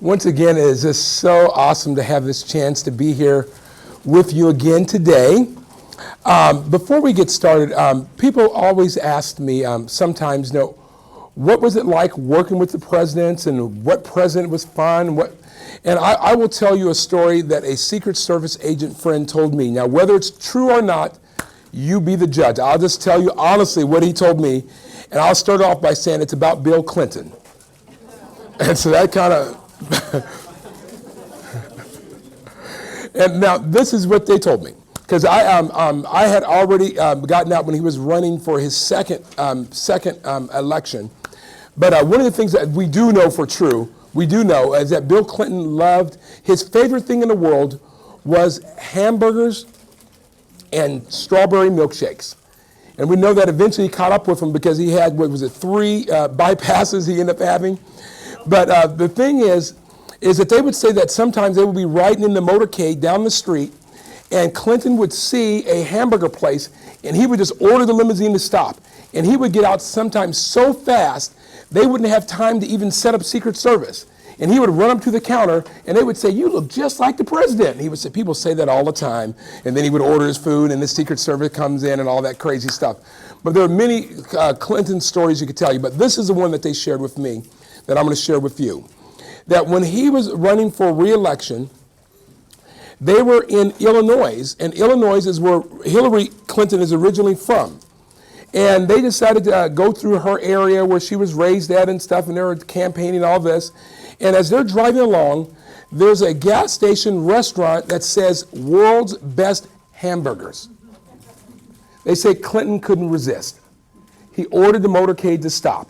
Once again, it is just so awesome to have this chance to be here with you again today. Before we get started, people always ask me sometimes, what was it like working with the presidents and what president was fun? And I will tell you a story that a Secret Service agent friend told me. Now, whether it's true or not, you be the judge. I'll just tell you honestly what he told me, and I'll start off by saying it's about Bill Clinton. And so that kind of... And now this is what they told me, because I had already gotten out when he was running for his second election. But one of the things that we do know for true, is that Bill Clinton loved, his favorite thing in the world was hamburgers and strawberry milkshakes. And we know that eventually he caught up with him because he had, 3 bypasses he ended up having. But the thing is that they would say that sometimes they would be riding in the motorcade down the street, and Clinton would see a hamburger place, and he would just order the limousine to stop. And he would get out sometimes so fast, they wouldn't have time to even set up Secret Service. And he would run up to the counter, and they would say, "You look just like the president." And he would say, people say that all the time. And then he would order his food, and the Secret Service comes in and all that crazy stuff. But there are many Clinton stories you could tell you, but this is the one that they shared with me that I'm going to share with you. That when he was running for re-election, they were in Illinois, and Illinois is where Hillary Clinton is originally from. And they decided to go through her area where she was raised at and stuff, and they were campaigning all this. And as they're driving along, there's a gas station restaurant that says "World's Best Hamburgers." They say Clinton couldn't resist. He ordered the motorcade to stop.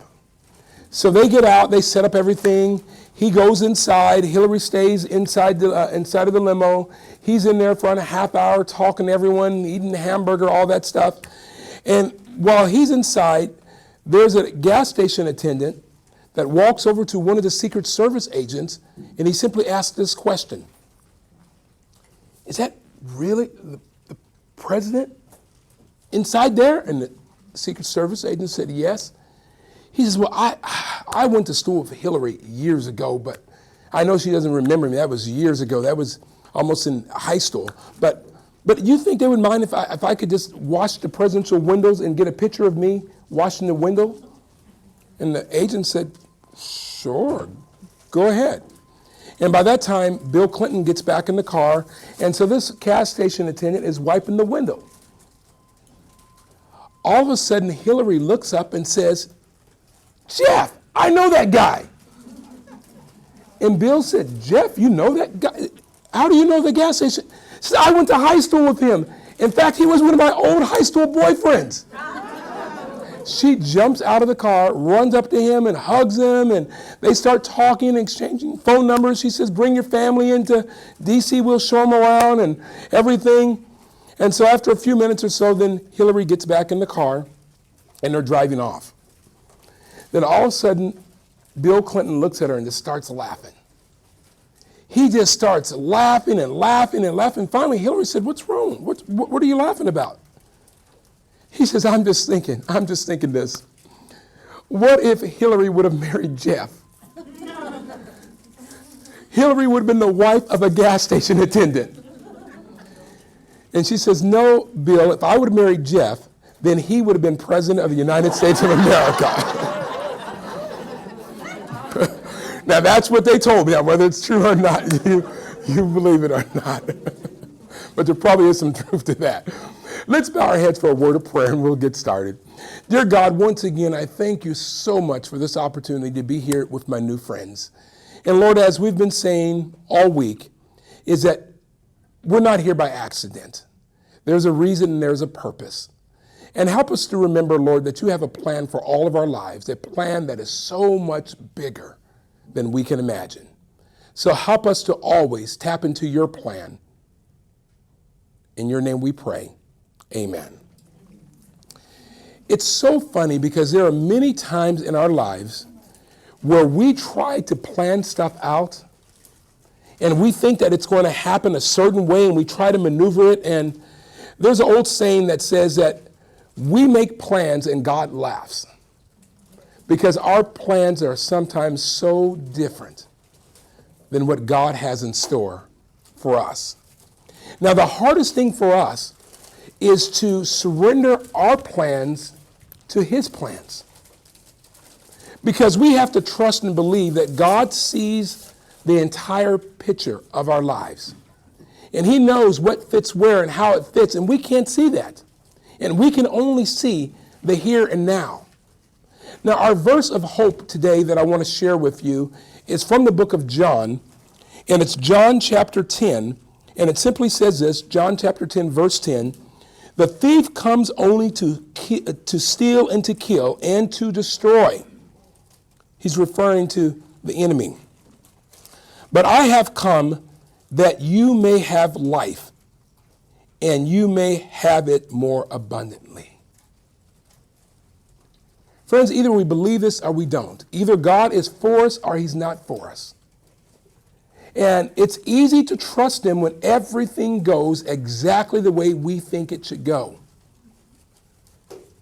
So they get out, they set up everything. He goes inside. Hillary stays inside of the limo. He's in there for a half hour talking to everyone, eating the hamburger, all that stuff. And while he's inside, there's a gas station attendant that walks over to one of the Secret Service agents, and he simply asks this question: "Is that really the president inside there?" And the Secret Service agent said, "Yes." He says, "Well, I went to school with Hillary years ago, but I know she doesn't remember me. That was years ago. That was almost in high school. But you think they would mind if I could just wash the presidential windows and get a picture of me washing the window?" And the agent said, "Sure, go ahead." And by that time, Bill Clinton gets back in the car, and so this gas station attendant is wiping the window. All of a sudden, Hillary looks up and says, "Jeff, I know that guy." And Bill said, "Jeff, you know that guy? How do you know the gas station?" He said, "I went to high school with him. In fact, he was one of my old high school boyfriends." She jumps out of the car, runs up to him and hugs him, and they start talking, exchanging phone numbers. She says, "Bring your family into D.C., we'll show them around," and everything. And so after a few minutes or so, then Hillary gets back in the car, and they're driving off. Then all of a sudden, Bill Clinton looks at her and just starts laughing. He just starts laughing and laughing and laughing. Finally, Hillary said, "What's wrong? What are you laughing about?" He says, I'm just thinking this. What if Hillary would have married Jeff? Hillary would have been the wife of a gas station attendant. And she says, "No, Bill, if I would have married Jeff, then he would have been president of the United States of America." Now, that's what they told me. Now, whether it's true or not, you believe it or not. But there probably is some truth to that. Let's bow our heads for a word of prayer, and we'll get started. Dear God, once again, I thank you so much for this opportunity to be here with my new friends. And Lord, as we've been saying all week, is that we're not here by accident. There's a reason and there's a purpose. And help us to remember, Lord, that you have a plan for all of our lives, a plan that is so much bigger than we can imagine. So help us to always tap into your plan. In your name we pray. Amen. It's so funny because there are many times in our lives where we try to plan stuff out and we think that it's going to happen a certain way and we try to maneuver it. And there's an old saying that says that we make plans and God laughs. Because our plans are sometimes so different than what God has in store for us. Now, the hardest thing for us is to surrender our plans to his plans. Because we have to trust and believe that God sees the entire picture of our lives. And he knows what fits where and how it fits, and we can't see that. And we can only see the here and now. Now, our verse of hope today that I want to share with you is from the book of John, and it's John chapter 10, and it simply says this, John chapter 10, verse 10, "The thief comes only to steal and to kill and to destroy." He's referring to the enemy. "But I have come that you may have life, and you may have it more abundantly." Friends, either we believe this or we don't. Either God is for us or he's not for us. And it's easy to trust him when everything goes exactly the way we think it should go.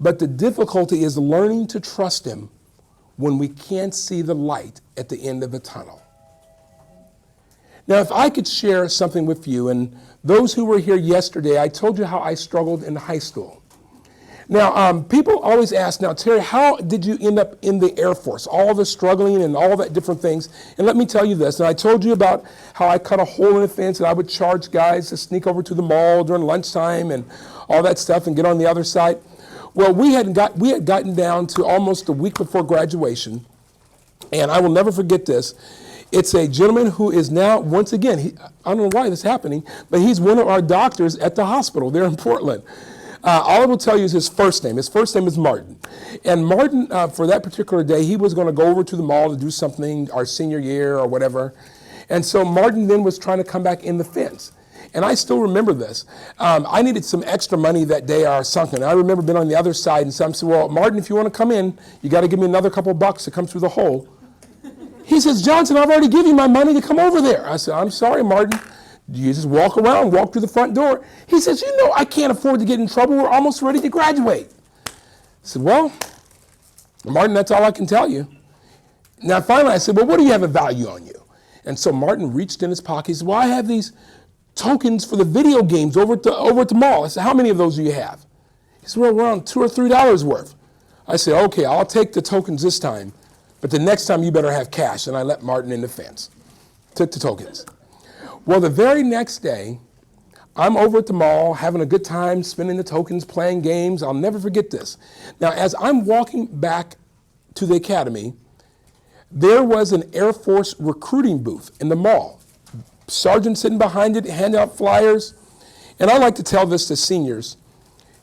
But the difficulty is learning to trust him when we can't see the light at the end of the tunnel. Now, if I could share something with you, and those who were here yesterday, I told you how I struggled in high school. Now, people always ask, now, Terry, how did you end up in the Air Force? All the struggling and all that different things. And let me tell you this, and I told you about how I cut a hole in the fence and I would charge guys to sneak over to the mall during lunchtime and all that stuff and get on the other side. Well, we had gotten down to almost a week before graduation, and I will never forget this. It's a gentleman who is now, once again, I don't know why this is happening, but he's one of our doctors at the hospital there in Portland. All I will tell you is his first name. His first name is Martin. And Martin, for that particular day, he was going to go over to the mall to do something, our senior year or whatever. And so Martin then was trying to come back in the fence. And I still remember this. I needed some extra money that day, our sunken. I remember being on the other side, and some said, "Well, Martin, if you want to come in, you got to give me another couple bucks to come through the hole." He says, "Johnsson, I've already given you my money to come over there." I said, "I'm sorry, Martin. You just walk around, walk through the front door." He says, "You know, I can't afford to get in trouble. We're almost ready to graduate." I said, "Well, Martin, that's all I can tell you." Now, finally, I said, "Well, what do you have of value on you?" And so Martin reached in his pocket. He said, "Well, I have these tokens for the video games over at the mall." I said, "How many of those do you have?" He said, "Well, around $2 or $3 worth." I said, "Okay, I'll take the tokens this time, but the next time you better have cash." And I let Martin in the fence. Took the tokens. Well, the very next day, I'm over at the mall, having a good time, spending the tokens, playing games. I'll never forget this. Now, as I'm walking back to the academy, there was an Air Force recruiting booth in the mall. Sergeant sitting behind it, handing out flyers. And I like to tell this to seniors.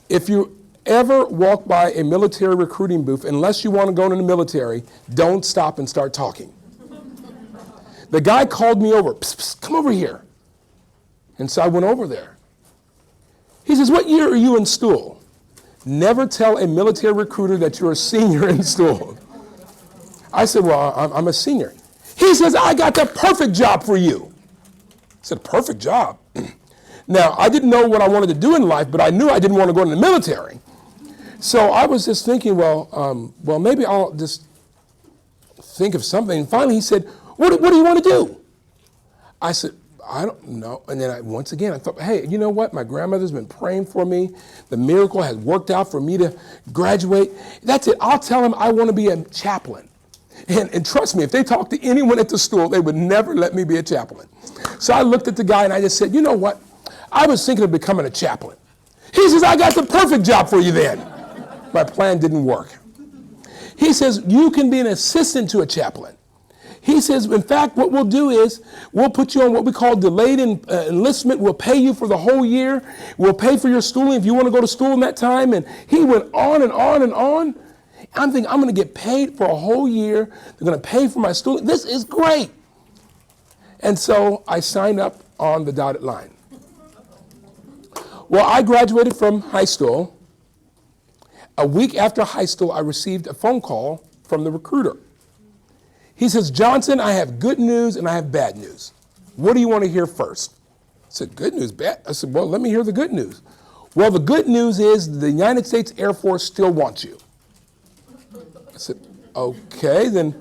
If you ever walk by a military recruiting booth, unless you want to go into the military, don't stop and start talking. The guy called me over. "Psst, psst, come over here." And so I went over there. He says, "What year are you in school?" Never tell a military recruiter that you're a senior in school. I said, "Well, I'm a senior." He says, "I got the perfect job for you." I said, "Perfect job?" Now, I didn't know what I wanted to do in life, but I knew I didn't want to go in the military. So I was just thinking, well, maybe I'll just think of something. And finally he said, What do you want to do?" I said, "I don't know." And then once again, I thought, hey, you know what? My grandmother's been praying for me. The miracle has worked out for me to graduate. That's it. I'll tell him I want to be a chaplain. And trust me, if they talked to anyone at the school, they would never let me be a chaplain. So I looked at the guy and I just said, "You know what? I was thinking of becoming a chaplain." He says, "I got the perfect job for you then." My plan didn't work. He says, "You can be an assistant to a chaplain." He says, "In fact, what we'll do is we'll put you on what we call delayed enlistment. We'll pay you for the whole year. We'll pay for your schooling if you want to go to school in that time." And he went on and on and on. I'm thinking, I'm going to get paid for a whole year. They're going to pay for my schooling. This is great. And so I signed up on the dotted line. Well, I graduated from high school. A week after high school, I received a phone call from the recruiter. He says, "Johnsson, I have good news and I have bad news. What do you want to hear first?" I said, "Good news, bad?" I said, "Well, let me hear the good news." "Well, the good news is the United States Air Force still wants you." I said, "Okay, then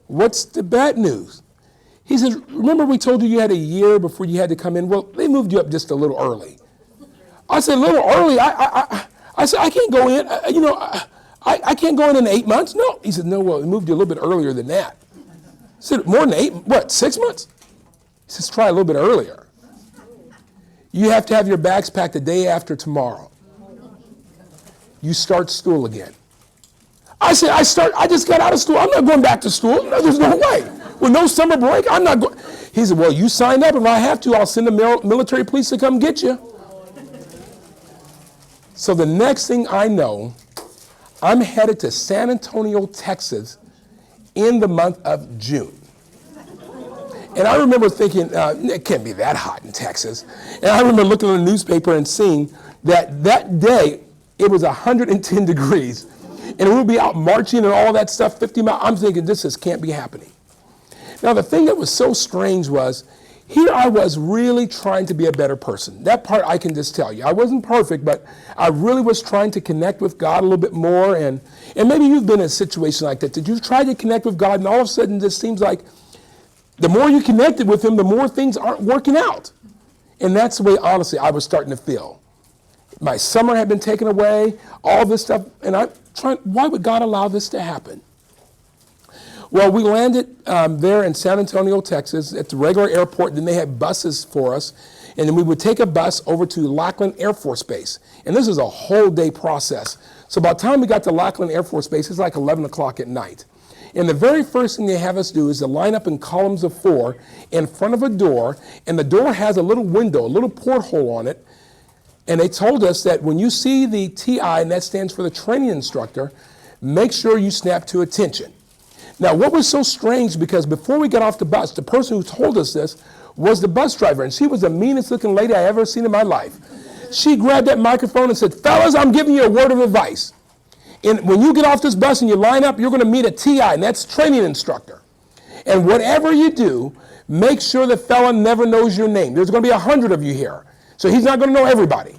what's the bad news?" He says, remember we told you had a year before you had to come in? Well, they moved you up just a little early. I said, a little early? I said, I can't go in. I can't go in 8 months? No. He said, no, well, they moved you a little bit earlier than that. I said, more than 8, what, 6 months? He says, try a little bit earlier. You have to have your bags packed the day after tomorrow. You start school again. I said, I just got out of school. I'm not going back to school. No, there's no way. With no summer break, I'm not going. He said, well, you signed up. If I have to, I'll send the military police to come get you. So the next thing I know, I'm headed to San Antonio, Texas in the month of June. And I remember thinking, it can't be that hot in Texas. And I remember looking at the newspaper and seeing that day it was 110 degrees. And we'll be out marching and all that stuff, 50 miles. I'm thinking, this just can't be happening. Now, the thing that was so strange was, here I was really trying to be a better person. That part I can just tell you. I wasn't perfect, but I really was trying to connect with God a little bit more. And maybe you've been in a situation like that. Did you try to connect with God, and all of a sudden it just seems like the more you connected with him, the more things aren't working out. And that's the way, honestly, I was starting to feel. My summer had been taken away, all this stuff, and I'm trying, why would God allow this to happen? Well, we landed there in San Antonio, Texas, at the regular airport. Then they had buses for us. And then we would take a bus over to Lackland Air Force Base. And this is a whole day process. So by the time we got to Lackland Air Force Base, it's like 11 o'clock at night. And the very first thing they have us do is to line up in columns of 4 in front of a door. And the door has a little window, a little porthole on it. And they told us that when you see the TI, and that stands for the training instructor, make sure you snap to attention. Now, what was so strange, because before we got off the bus, the person who told us this was the bus driver, and she was the meanest looking lady I ever seen in my life. She grabbed that microphone and said, fellas, I'm giving you a word of advice. And when you get off this bus and you line up, you're going to meet a TI, and that's training instructor. And whatever you do, make sure the fella never knows your name. There's going to be 100 of you here, so he's not going to know everybody.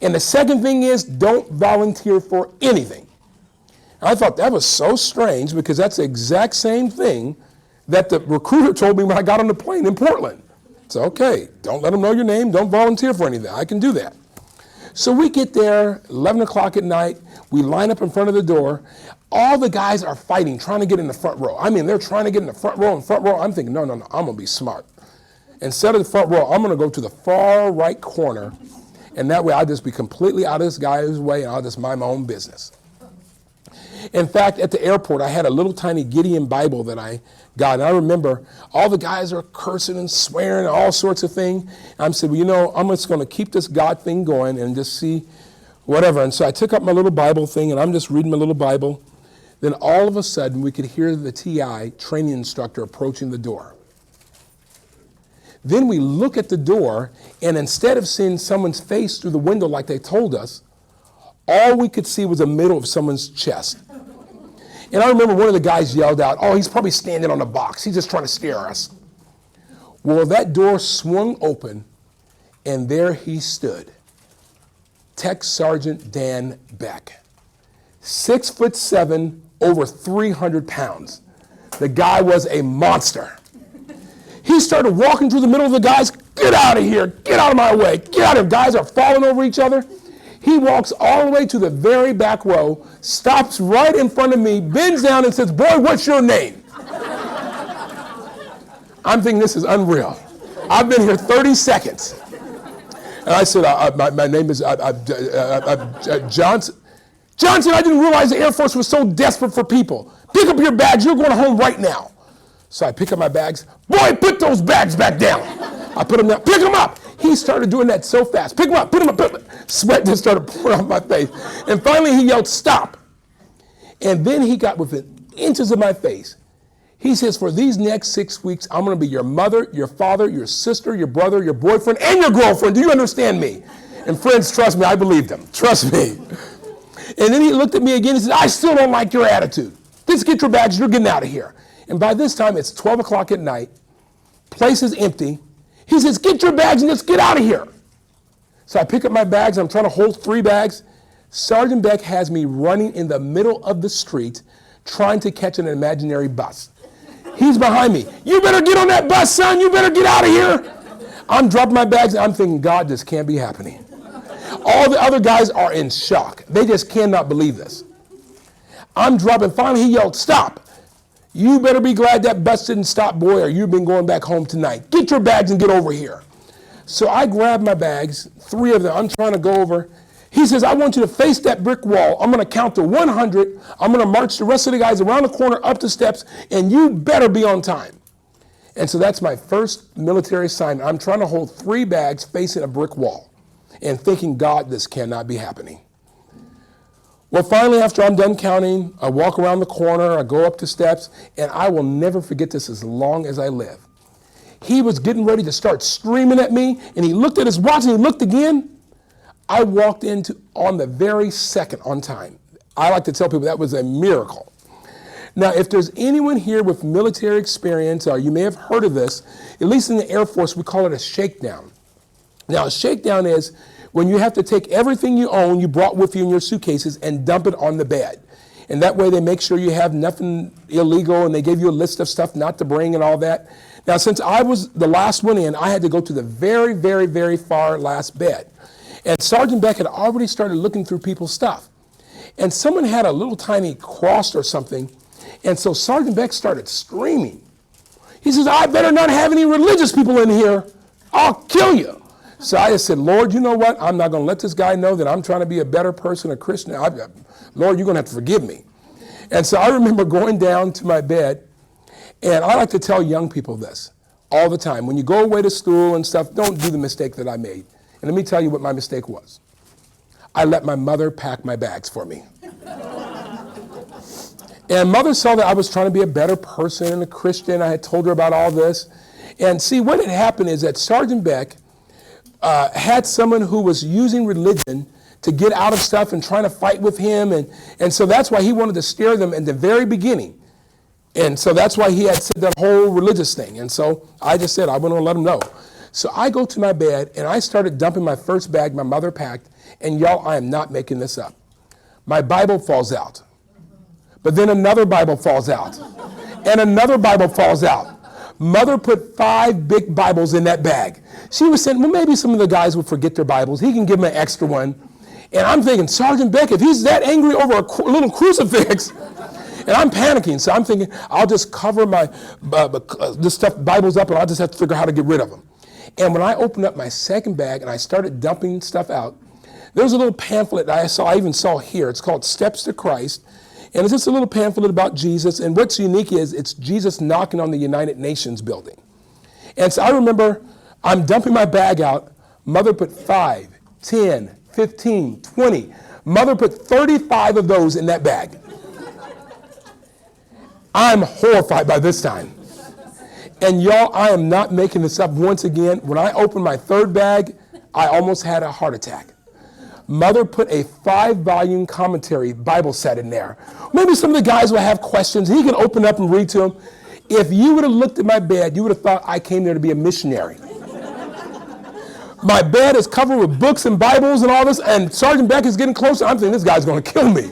And the second thing is, don't volunteer for anything. I thought that was so strange, because that's the exact same thing that the recruiter told me when I got on the plane in Portland. So, okay, don't let them know your name, don't volunteer for anything. I can do that. So we get there, 11 o'clock at night, we line up in front of the door. All the guys are fighting, trying to get in the front row. I mean, they're trying to get in the front row. I'm thinking, no, I'm going to be smart. Instead of the front row, I'm going to go to the far right corner, and that way I'll just be completely out of this guy's way, and I'll just mind my own business. In fact, at the airport, I had a little tiny Gideon Bible that I got. And I remember all the guys are cursing and swearing and all sorts of things. I said, well, I'm just going to keep this God thing going and just see whatever. And so I took up my little Bible thing, and I'm just reading my little Bible. Then all of a sudden, we could hear the TI training instructor approaching the door. Then we look at the door, and instead of seeing someone's face through the window like they told us, all we could see was the middle of someone's chest. And I remember one of the guys yelled out, oh, he's probably standing on a box. He's just trying to scare us. Well, that door swung open, and there he stood. Tech Sergeant Dan Beck. 6'7", over 300 pounds. The guy was a monster. He started walking through the middle of the guys. Get out of here. Get out of my way. Get out of here. Guys are falling over each other. He walks all the way to the very back row, stops right in front of me, bends down and says, boy, what's your name? I'm thinking this is unreal. I've been here 30 seconds. And I said, my name is Johnsson. Johnsson, I didn't realize the Air Force was so desperate for people. Pick up your bags. You're going home right now. So I pick up my bags. Boy, put those bags back down. I put them down. Pick them up. He started doing that so fast. Pick them up, put them up, put them up. Sweat just started pouring off my face. And finally he yelled, stop. And then he got within inches of my face. He says, for these next 6 weeks, I'm going to be your mother, your father, your sister, your brother, your boyfriend, and your girlfriend. Do you understand me? And friends, trust me, I believed him. Trust me. And then he looked at me again and said, I still don't like your attitude. Just get your bags, you're getting out of here. And by this time, it's 12 o'clock at night. Place is empty. He says, get your bags and let's get out of here. So I pick up my bags. I'm trying to hold 3 bags. Sergeant Beck has me running in the middle of the street trying to catch an imaginary bus. He's behind me. You better get on that bus, son. You better get out of here. I'm dropping my bags. I'm thinking, God, this can't be happening. All the other guys are in shock. They just cannot believe this. I'm dropping. Finally, he yelled, stop. You better be glad that bus didn't stop, boy, or you've been going back home tonight. Get your bags and get over here. So I grabbed my bags, 3 of them. I'm trying to go over. He says, I want you to face that brick wall. I'm going to count to 100. I'm going to march the rest of the guys around the corner up the steps, and you better be on time. And so that's my first military assignment. I'm trying to hold 3 bags facing a brick wall and thinking, God, this cannot be happening. Well, finally, after I'm done counting, I walk around the corner, I go up the steps, and I will never forget this as long as I live. He was getting ready to start screaming at me, and he looked at his watch and he looked again. I walked into on the very second on time. I like to tell people that was a miracle. Now, if there's anyone here with military experience, or you may have heard of this, at least in the Air Force, we call it a shakedown. Now, a shakedown is when you have to take everything you own, you brought with you in your suitcases, and dump it on the bed. And that way they make sure you have nothing illegal, and they give you a list of stuff not to bring and all that. Now, since I was the last one in, I had to go to the very, very, very far last bed. And Sergeant Beck had already started looking through people's stuff. And someone had a little tiny cross or something. And so Sergeant Beck started screaming. He says, I better not have any religious people in here. I'll kill you. So I just said, Lord, you know what? I'm not going to let this guy know that I'm trying to be a better person, a Christian. Lord, you're going to have to forgive me. And so I remember going down to my bed, and I like to tell young people this all the time. When you go away to school and stuff, don't do the mistake that I made. And let me tell you what my mistake was. I let my mother pack my bags for me. And mother saw that I was trying to be a better person and a Christian. I had told her about all this. And see, what had happened is that Sergeant Beck had someone who was using religion to get out of stuff and trying to fight with him. And so that's why he wanted to scare them in the very beginning. And so that's why he had said that whole religious thing. And so I just said, I want to let him know. So I go to my bed and I started dumping my first bag my mother packed. And y'all, I am not making this up. My Bible falls out. But then another Bible falls out. And another Bible falls out. Mother put 5 big Bibles in that bag. She was saying, well, maybe some of the guys will forget their Bibles. He can give them an extra one. And I'm thinking, Sergeant Beck, if he's that angry over a little crucifix, and I'm panicking. So I'm thinking, I'll just cover my this stuff, Bibles up, and I'll just have to figure out how to get rid of them. And when I opened up my second bag and I started dumping stuff out, there was a little pamphlet that I even saw here. It's called Steps to Christ. And it's just a little pamphlet about Jesus. And what's unique is it's Jesus knocking on the United Nations building. And so I remember I'm dumping my bag out. Mother put 5, 10, 15, 20. Mother put 35 of those in that bag. I'm horrified by this time. And y'all, I am not making this up once again. When I opened my third bag, I almost had a heart attack. Mother put a 5-volume commentary Bible set in there. Maybe some of the guys will have questions. He can open up and read to them. If you would have looked at my bed, you would have thought I came there to be a missionary. My bed is covered with books and Bibles and all this, and Sergeant Beck is getting closer. I'm thinking, this guy's going to kill me.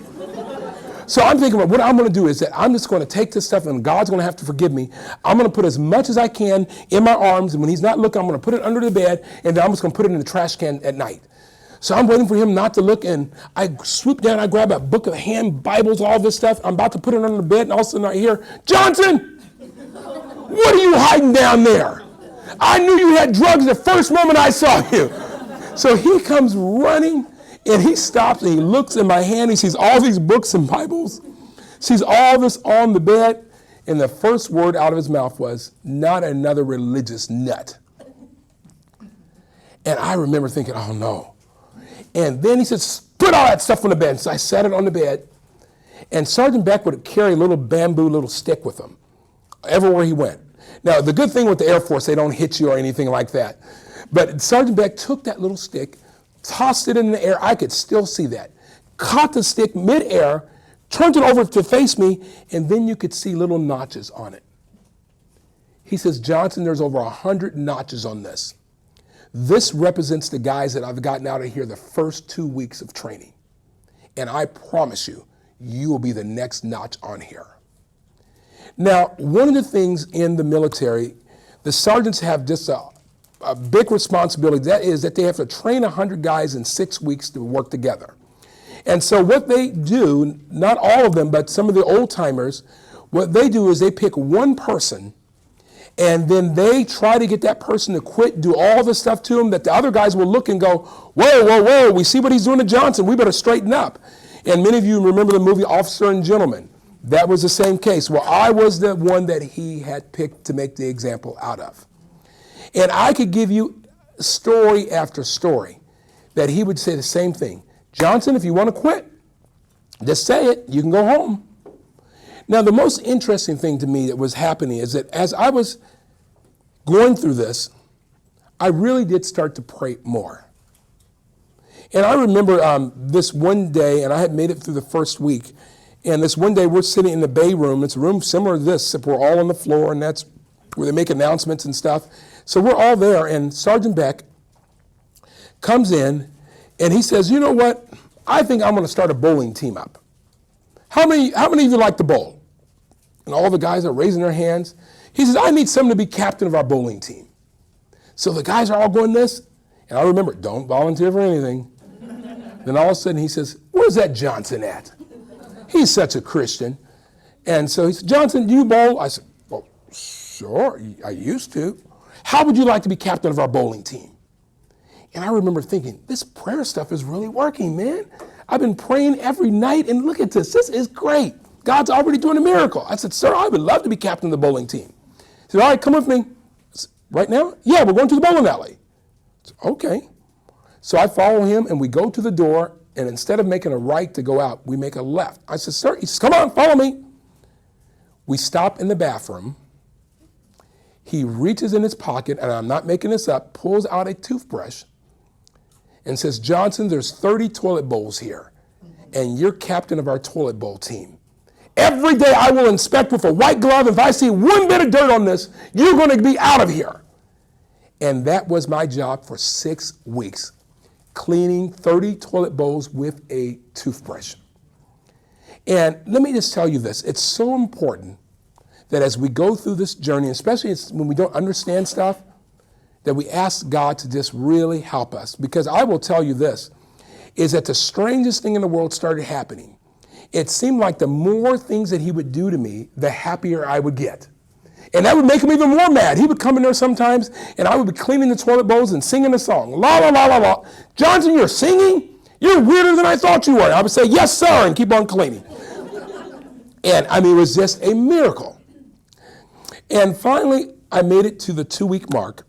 So I'm thinking, what I'm going to do is that I'm just going to take this stuff, and God's going to have to forgive me. I'm going to put as much as I can in my arms, and when he's not looking, I'm going to put it under the bed, and then I'm just going to put it in the trash can at night. So I'm waiting for him not to look, and I swoop down, I grab a book of hand Bibles, all this stuff. I'm about to put it under the bed, and all of a sudden I hear, Johnsson, what are you hiding down there? I knew you had drugs the first moment I saw you. So he comes running, and he stops, and he looks in my hand. He sees all these books and Bibles, sees all this on the bed, and the first word out of his mouth was, not another religious nut. And I remember thinking, oh no. And then he says, put all that stuff on the bed. So I set it on the bed. And Sergeant Beck would carry a little bamboo little stick with him everywhere he went. Now, the good thing with the Air Force, they don't hit you or anything like that. But Sergeant Beck took that little stick, tossed it in the air. I could still see that. Caught the stick midair, turned it over to face me, and then you could see little notches on it. He says, Johnsson, there's over 100 notches on this. This represents the guys that I've gotten out of here the first 2 weeks of training. And I promise you, you will be the next notch on here. Now, one of the things in the military, the sergeants have just a big responsibility. That is that they have to train 100 guys in 6 weeks to work together. And so what they do, not all of them, but some of the old timers, what they do is they pick one person and then they try to get that person to quit, do all the stuff to him that the other guys will look and go, whoa, whoa, whoa, we see what he's doing to Johnsson. We better straighten up. And many of you remember the movie Officer and Gentleman. That was the same case. Well, I was the one that he had picked to make the example out of. And I could give you story after story that he would say the same thing. Johnsson, if you want to quit, just say it. You can go home. Now, the most interesting thing to me that was happening is that as I was going through this, I really did start to pray more. And I remember this one day, and I had made it through the first week, and this one day we're sitting in the bay room. It's a room similar to this, except we're all on the floor, and that's where they make announcements and stuff. So we're all there, and Sergeant Beck comes in, and he says, you know what? I think I'm going to start a bowling team up. How many of you like to bowl? And all the guys are raising their hands. He says, I need someone to be captain of our bowling team. So the guys are all going this. And I remember, don't volunteer for anything. Then all of a sudden he says, where's that Johnsson at? He's such a Christian. And so he said, Johnsson, do you bowl? I said, well, sure, I used to. How would you like to be captain of our bowling team? And I remember thinking, this prayer stuff is really working, man. I've been praying every night, and look at this. This is great. God's already doing a miracle. I said, sir, I would love to be captain of the bowling team. He said, all right, come with me. Said, right now? Yeah, we're going to the bowling alley. I said, okay. So I follow him, and we go to the door, and instead of making a right to go out, we make a left. I said, sir, he says, come on, follow me. We stop in the bathroom. He reaches in his pocket, and I'm not making this up, pulls out a toothbrush, and says, Johnsson, there's 30 toilet bowls here, and you're captain of our toilet bowl team. Every day I will inspect with a white glove. If I see one bit of dirt on this, you're going to be out of here. And that was my job for 6 weeks, cleaning 30 toilet bowls with a toothbrush. And let me just tell you this. It's so important that as we go through this journey, especially when we don't understand stuff, that we ask God to just really help us. Because I will tell you this, is that the strangest thing in the world started happening. It seemed like the more things that he would do to me, the happier I would get. And that would make him even more mad. He would come in there sometimes, and I would be cleaning the toilet bowls and singing a song. La, la, la, la, la. Johnsson, you're singing? You're weirder than I thought you were. I would say, yes, sir, and keep on cleaning. And I mean, it was just a miracle. And finally, I made it to the 2-week mark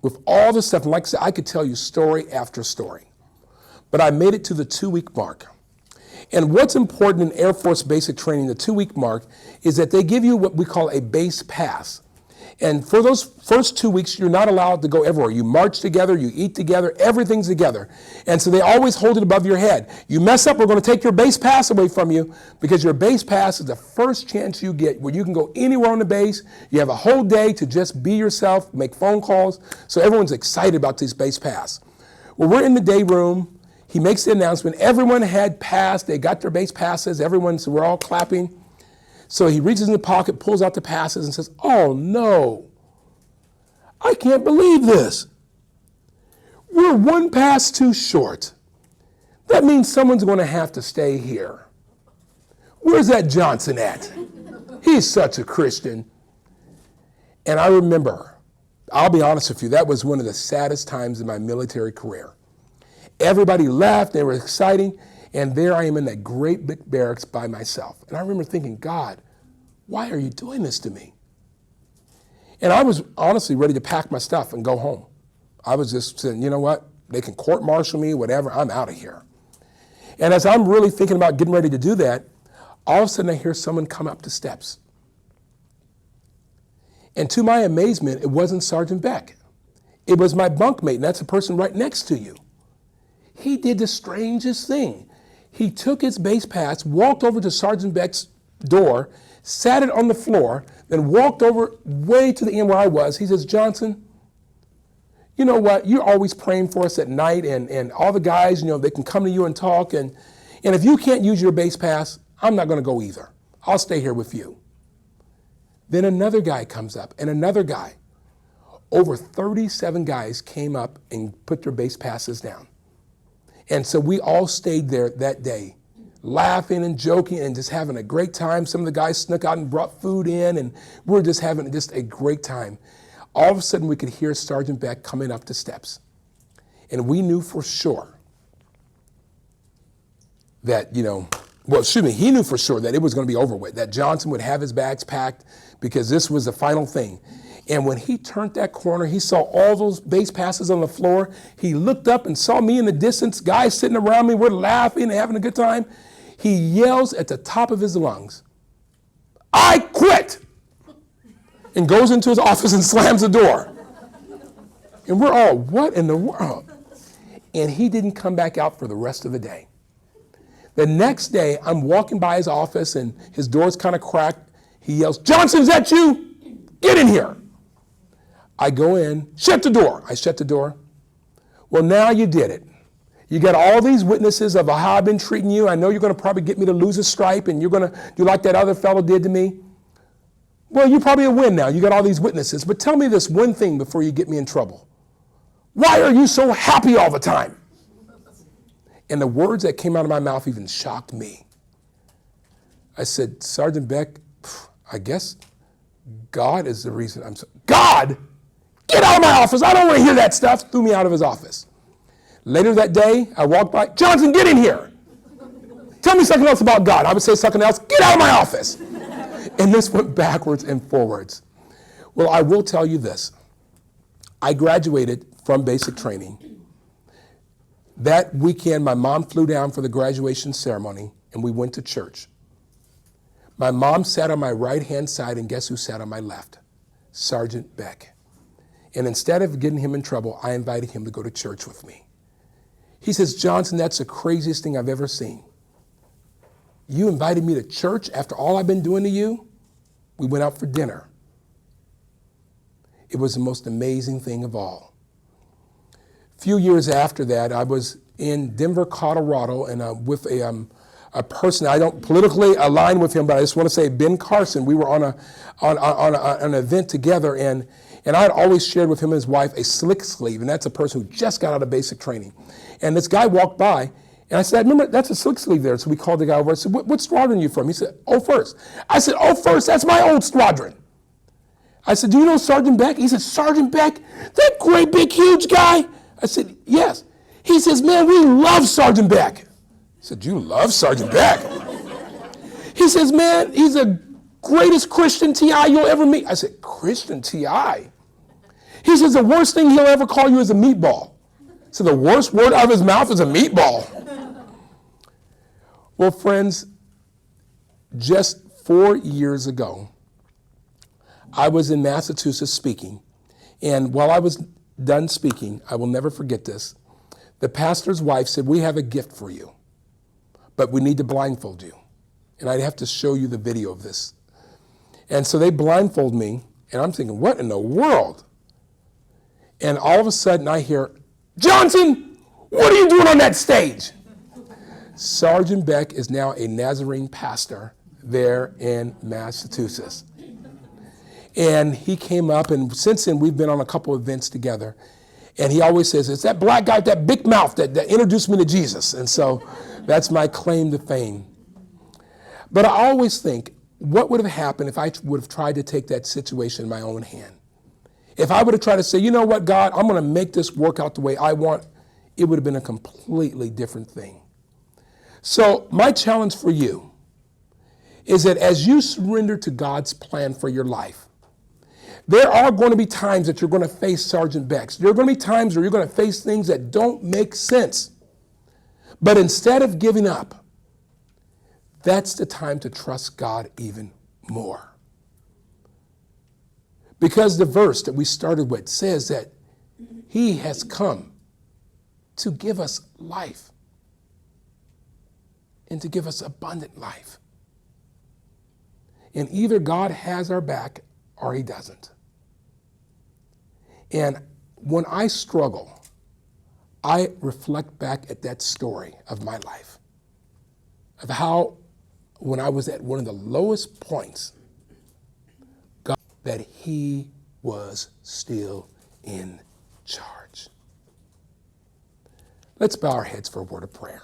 with all the stuff. And like I said, I could tell you story after story. But I made it to the 2-week mark. And what's important in Air Force basic training, the 2-week mark, is that they give you what we call a base pass. And for those first 2 weeks, you're not allowed to go everywhere. You march together, you eat together, everything's together. And so they always hold it above your head. You mess up, we're going to take your base pass away from you, because your base pass is the first chance you get where you can go anywhere on the base. You have a whole day to just be yourself, make phone calls. So everyone's excited about this base pass. Well, we're in the day room. He makes the announcement. Everyone had passed. They got their base passes. So we're all clapping. So he reaches in the pocket, pulls out the passes, and says, oh, no. I can't believe this. We're one pass too short. That means someone's going to have to stay here. Where's that Johnsson at? He's such a Christian. And I remember, I'll be honest with you, that was one of the saddest times in my military career. Everybody left, they were exciting, and there I am in that great big barracks by myself. And I remember thinking, God, why are you doing this to me? And I was honestly ready to pack my stuff and go home. I was just saying, you know what? They can court-martial me, whatever, I'm out of here. And as I'm really thinking about getting ready to do that, all of a sudden I hear someone come up the steps. And to my amazement, it wasn't Sergeant Beck. It was my bunkmate, and that's the person right next to you. He did the strangest thing. He took his base pass, walked over to Sergeant Beck's door, sat it on the floor, then walked over way to the end where I was. He says, Johnsson, you know what? You're always praying for us at night, and all the guys, they can come to you and talk. And if you can't use your base pass, I'm not going to go either. I'll stay here with you. Then another guy comes up and another guy. Over 37 guys came up and put their base passes down. And so we all stayed there that day, laughing and joking and just having a great time. Some of the guys snuck out and brought food in, and we were just having just a great time. All of a sudden, we could hear Sergeant Beck coming up the steps. And we knew for sure that, he knew for sure that it was going to be over with, that Johnsson would have his bags packed because this was the final thing. And when he turned that corner, he saw all those base passes on the floor. He looked up and saw me in the distance, guys sitting around me, we're laughing and having a good time. He yells at the top of his lungs, "I quit!" and goes into his office and slams the door. And we're all, what in the world? And he didn't come back out for the rest of the day. The next day, I'm walking by his office and his door's kind of cracked. He yells, "Johnsson, is that you? Get in here." I go in, shut the door. I shut the door. Well, now you did it. You got all these witnesses of how I've been treating you. I know you're going to probably get me to lose a stripe and you're going to do like that other fellow did to me. Well, you probably win now. You got all these witnesses. But tell me this one thing before you get me in trouble. Why are you so happy all the time? And the words that came out of my mouth even shocked me. I said, "Sergeant Beck, I guess God is the reason I'm so..." God? Get out of my office. I don't want to hear that stuff. Threw me out of his office. Later that day, I walked by. "Johnsson, get in here. Tell me something else about God." I would say something else. "Get out of my office." And this went backwards and forwards. Well, I will tell you this. I graduated from basic training. That weekend, my mom flew down for the graduation ceremony, and we went to church. My mom sat on my right-hand side, and guess who sat on my left? Sergeant Beck. And instead of getting him in trouble, I invited him to go to church with me. He says, "Johnsson, that's the craziest thing I've ever seen. You invited me to church after all I've been doing to you?" We went out for dinner. It was the most amazing thing of all. A few years after that, I was in Denver, Colorado, and with a person, I don't politically align with him, but I just want to say Ben Carson. We were on an event together, and I had always shared with him and his wife a slick sleeve, and that's a person who just got out of basic training. And this guy walked by, and I said, "I remember, that's a slick sleeve there." So we called the guy over. I said, "What squadron are you from?" He said, "Oh, First." I said, "Oh, First, that's my old squadron." I said, "Do you know Sergeant Beck?" He said, "Sergeant Beck? That great big huge guy?" I said, "Yes." He says, "Man, we love Sergeant Beck." I said, "You love Sergeant Beck?" He says, "Man, he's the greatest Christian TI you'll ever meet." I said, "Christian TI?" He says, "The worst thing he'll ever call you is a meatball." So the worst word out of his mouth is a meatball. Well, friends, just 4 years ago, I was in Massachusetts speaking. And while I was done speaking, I will never forget this. The pastor's wife said, "We have a gift for you, but we need to blindfold you." And I'd have to show you the video of this. And so they blindfold me, and I'm thinking, what in the world? And all of a sudden I hear, "Johnsson, what are you doing on that stage?" Sergeant Beck is now a Nazarene pastor there in Massachusetts. And he came up, and since then we've been on a couple events together. And he always says, "It's that black guy with that big mouth that introduced me to Jesus." And so that's my claim to fame. But I always think, what would have happened if I would have tried to take that situation in my own hand? If I would have tried to say, "You know what, God, I'm going to make this work out the way I want," it would have been a completely different thing. So my challenge for you is that as you surrender to God's plan for your life, there are going to be times that you're going to face Sergeant Becks. There are going to be times where you're going to face things that don't make sense. But instead of giving up, that's the time to trust God even more. Because the verse that we started with says that He has come to give us life and to give us abundant life. And either God has our back or He doesn't. And when I struggle, I reflect back at that story of my life, of how when I was at one of the lowest points, that he was still in charge. Let's bow our heads for a word of prayer.